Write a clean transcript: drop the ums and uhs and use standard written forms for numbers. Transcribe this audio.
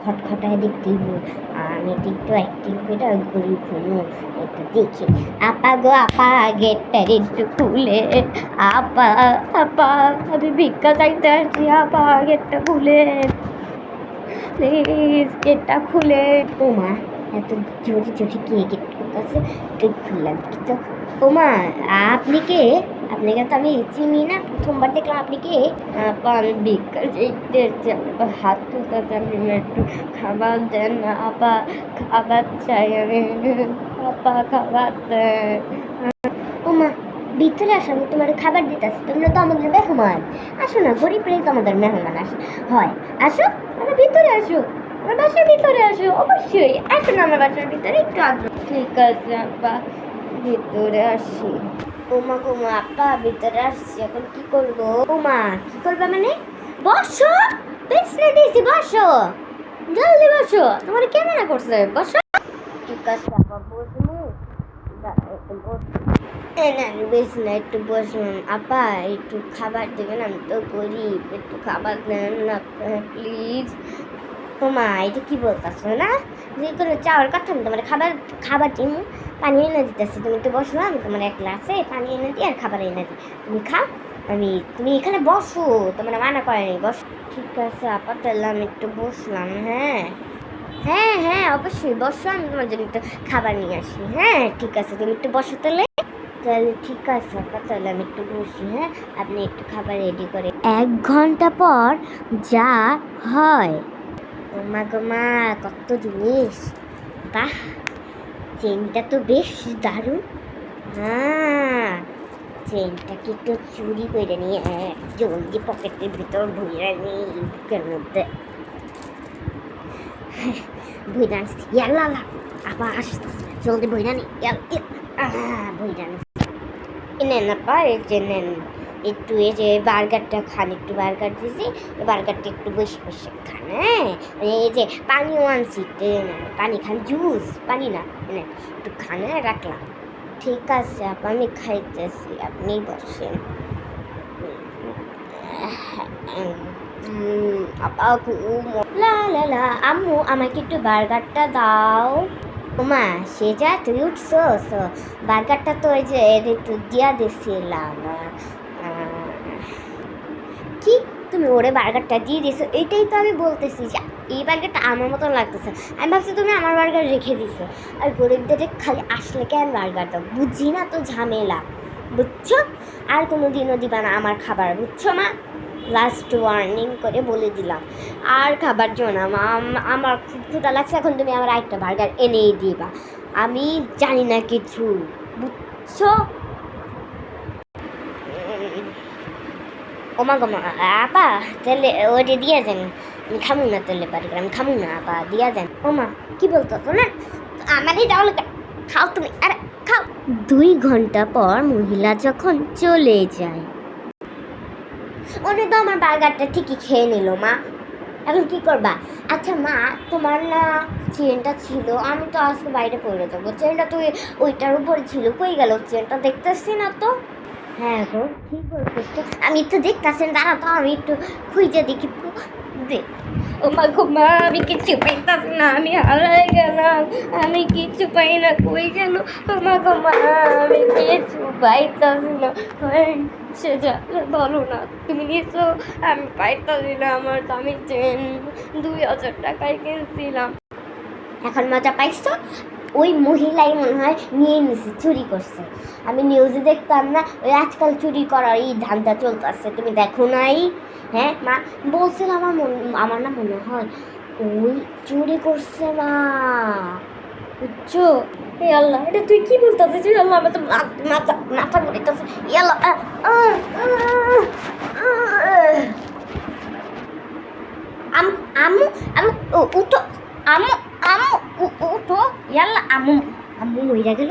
খটখটায় দেখতেই আমি একটু অ্যাক্টিং করে ঘুরি ঘুমো একটু দেখি। আপা গো আপা, গেটটা একটু খুলে। আপা আপা, আমি ভিক্ষা চাইতে আসছি, আপা গেটটা খুলে, প্লিজ গেটটা খুলে। ওমা, এত জোরে জোরে কে গেট করতেছে? তুই খুললাম কিন্তু। ওমা, আপনি কে? আপনাকে তো আমি চিনি না, প্রথমবার দেখলাম। আপনি কে? আপা আমি ভিক্ষা চাইতে এসেছি, আপা হাত তুলতেছে, আপনি একটু খাবার দেন না আপা, খাবার চাই আমি, আপা খাবার দেন। ওমা, ভিতরে আসো, আমি তোমার খাবার দিতেছি, তোমরা তো আমাদের মেহমান। আসো না, গরিবরাই তো আমাদের মেহমান আসে হয়। আসো, আমার ভিতরে আসো, আমার বাসার ভিতরে আসো, অবশ্যই আসো না আমার বাসার ভিতরে, একটু আসো। ঠিক আছে আপা, ভিতরে আসি। ওমা গোমা আপা, ভিতরে আসছি, এখন কি করবো? ওমা, কি করবা মানে? বসো, বিছনা দিয়েছি, বসো, জলদি বসো, তোমার কে মানা করছে? বসো। ঠিক আছে আপা, বসবো। বিছনা একটু বসুন আপা, একটু খাবার দেবেন, আমি তো গরিব, একটু খাবার দেন না প্লিজ। ওমা, এটা কি বলতেছো না? যে কোনো চাওয়ার কথা, আমি তোমার খাবার খাবার দিই, পানি এনে দিতেছি, তুমি তো বসো, আমি তোমার এক গ্লাসে পানি এনে দিই আর খাবার এনে দিই, তুমি খাও। তুমি এখানে বসো, তোমার মানা করেনি, বসো। ঠিক আছে আপা, তাহলে আমি একটু বসলাম। হ্যাঁ হ্যাঁ হ্যাঁ, অবশ্যই বসো, আমি তোমার জন্য একটু খাবার নিয়ে আসি। হ্যাঁ ঠিক আছে, তুমি একটু বসো তাহলে। তাহলে ঠিক আছে আপা, তাহলে আমি একটু বসি। হ্যাঁ, আপনি একটু খাবার রেডি করে। 1 ঘন্টা পর যা হয়। ওমা গোমা, কত জিনিস! বাহ, চেনটা তো বেশ দারুণ। হ্যাঁ, চেনটাকে একটু চুরি করে নিয়ে জলদি পকেটের ভিতর ভরে নিই, বুকের মধ্যে ভইরা আনছি। ইয়াল্লা আবার আসতেছে, জলদি ভইরা নি, ভইরা নি। নেন আপা, এই যে নেন, একটু এই যে বার্গারটা খান, একটু বার্গার দিয়েছি, বার্গারটা একটু বসে বসে খান। হ্যাঁ, এই যে পানিও আনছি, পানি খান, জুস, পানি না, একটু খান। হ্যাঁ রাখলাম। ঠিক আছে আপা, আমি খাইতেছি, আপনি বসেন। আপা লা লা লা, আম্মু আমাকে একটু বার্গারটা দাও। ওমা, সে যা তুই উঠছস, বার্গারটা তো ওই যে একটু দিয়া দিছিলাম। কি, তুমি ওরে বার্গারটা দিয়ে দিছো? এটাই তো আমি বলতেছি যে এই বার্গারটা আমার মতন লাগতেছে। আমি ভাবছি তুমি আমার বার্গার রেখে দিছো, আর গরিবদের খালি আসলে কেন বার্গার দাও? বুঝি না তো ঝামেলা, বুঝছো? আর কোনো দিনও দিবা না আমার খাবার, বুঝছো মা? লাস্ট ওয়ার্নিং করে বলে দিলাম, আর খাবার জন্য না মা, আমার খুব ক্ষুধা লাগছে, এখন তুমি আমার একটা বার্গার এনেই দিবা, আমি জানি না কিছু, বুঝছো? ওমা গোমা আপা, তাহলে ওটা দিয়া যান, আমি খামু না, তাহলে বার্গার আমি খামু না আপা, দিয়া যান। ওমা, কি বলতো না, আমারই দাও, খাও তুমি, আরে খাও। 2 ঘন্টা পর মহিলা যখন চলে যায়, উনি তো আমার বার্গারটা ঠিকই খেয়ে নিল মা, এখন কি করবা? আচ্ছা মা, তোমার না চেনটা ছিল, আমি তো আজকে বাইরে পড়ে যাবো, চেনটা তো ওইটার উপরে ছিল, কই গেল চেনটা? দেখতেছি না তো। হ্যাঁ গো, ঠিক বলছিস তো, আমি তো দেখতেছি, দাঁড়া তো, আমি একটু খুঁজে দেখি তো। ও মা গো মা, আমি কিছু পাইতাছি না, আমি হারাই গেলাম, আমি কিছু পাই না, কই গেল? ও মা গো মা, আমি কিছু পাইতাছি না। সে যা, বলো না, তুমি নিছো, আমি পাইতাছি না, আমার দামি চেন 2000 টাকায় কিনছিলাম। এখন মজা পাইছো? ওই মহিলাই মনে হয় নিয়ে নিছে, চুরি করছে। আমি নিউজে দেখতাম না, ওই আজকাল চুরি করার এই ধান্দা চলতেছে, তুমি দেখো নাই? হ্যাঁ মা, বলছিলাম, আমার না মনে হয় ওই চুরি করছে মা, বুঝছো? এই আল্লাহ, এটা তুই কি বলতেছিস? আল্লাহ, আমার তো মাথা মাথা ঘুরিতেছে। আল্লাহ, আম্মু আম্মু উঠো, আম্মু আম্মু উঠো, আম্মু আম্মু মইরা গেল।